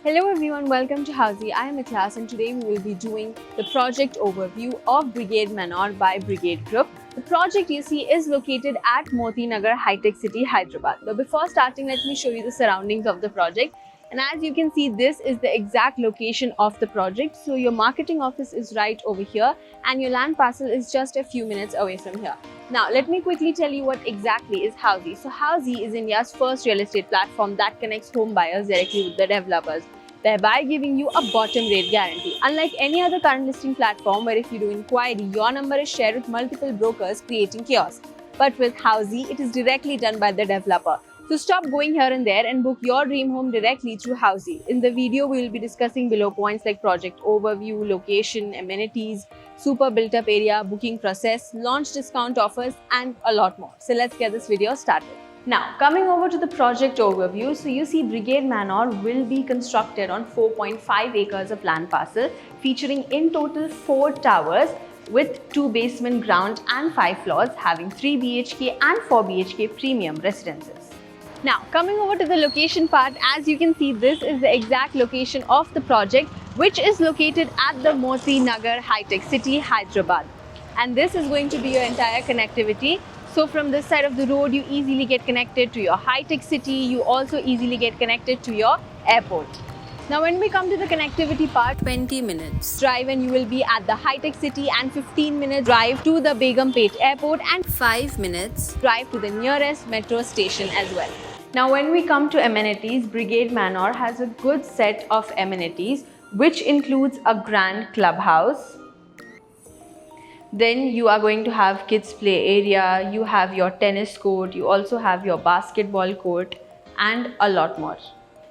Hello everyone, welcome to Housey. I am Ikhlas and today we will be doing the project overview of Brigade Manor by Brigade Group. The project you see is located at Moti Nagar High Tech City, Hyderabad. But before starting, let me show you the surroundings of the project. And as you can see, this is the exact location of the project. So your marketing office is right over here and your land parcel is just a few minutes away from here. Now, let me quickly tell you what exactly is Housey. So Housey is India's first real estate platform that connects home buyers directly with the developers, thereby giving you a bottom rate guarantee. Unlike any other current listing platform where if you do inquiry, your number is shared with multiple brokers creating chaos. But with Housey, it is directly done by the developer. So stop going here and there and book your dream home directly through Housey. In the video, we will be discussing below points like project overview, location, amenities, super built up area, booking process, launch discount offers and a lot more. So let's get this video started. Now, coming over to the project overview, so you see Brigade Manor will be constructed on 4.5 acres of land parcel, featuring in total 4 towers with 2 basement, ground and 5 floors, having 3 BHK and 4 BHK premium residences. Now, coming over to the location part, as you can see, this is the exact location of the project, which is located at the Moti Nagar High Tech City, Hyderabad. And this is going to be your entire connectivity. So from this side of the road, you easily get connected to your high-tech city. You also easily get connected to your airport. Now, when we come to the connectivity part, 20 minutes drive and you will be at the high-tech city and 15-minute drive to the Begumpet airport and 5 minutes drive to the nearest metro station as well. Now, when we come to amenities, Brigade Manor has a good set of amenities, which includes a grand clubhouse. Then you are going to have kids play area, you have your tennis court, you also have your basketball court and a lot more.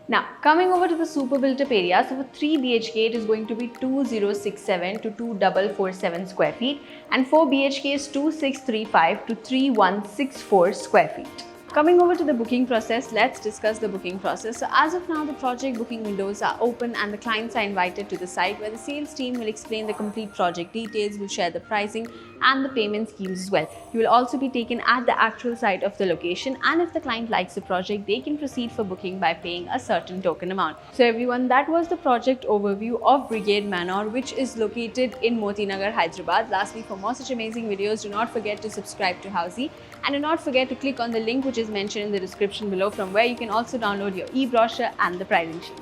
Now, coming over to the super built up area, so for 3 BHK it is going to be 2067 to 2447 square feet and 4 BHK is 2635 to 3164 square feet. Coming over to the booking process, let's discuss the booking process. So as of now, the project booking windows are open and the clients are invited to the site where the sales team will explain the complete project details, will share the pricing and the payment schemes as well. You will also be taken at the actual site of the location, and if the client likes the project, they can proceed for booking by paying a certain token amount. So everyone, that was the project overview of Brigade Manor, which is located in Moti Nagar, Hyderabad. Lastly, for more such amazing videos, do not forget to subscribe to Housey and do not forget to click on the link which is mentioned in the description below, from where you can also download your e-brochure and the pricing sheet.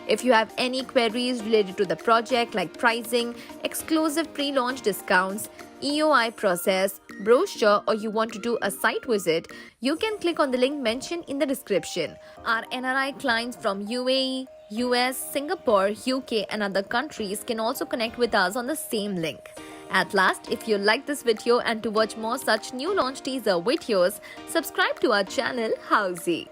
If you have any queries related to the project like pricing, exclusive pre-launch discounts, EOI process, brochure, or you want to do a site visit, you can click on the link mentioned in the description. Our NRI clients from UAE, US, Singapore, UK and other countries can also connect with us on the same link. At last, if you like this video and to watch more such new launch teaser videos, subscribe to our channel Housey.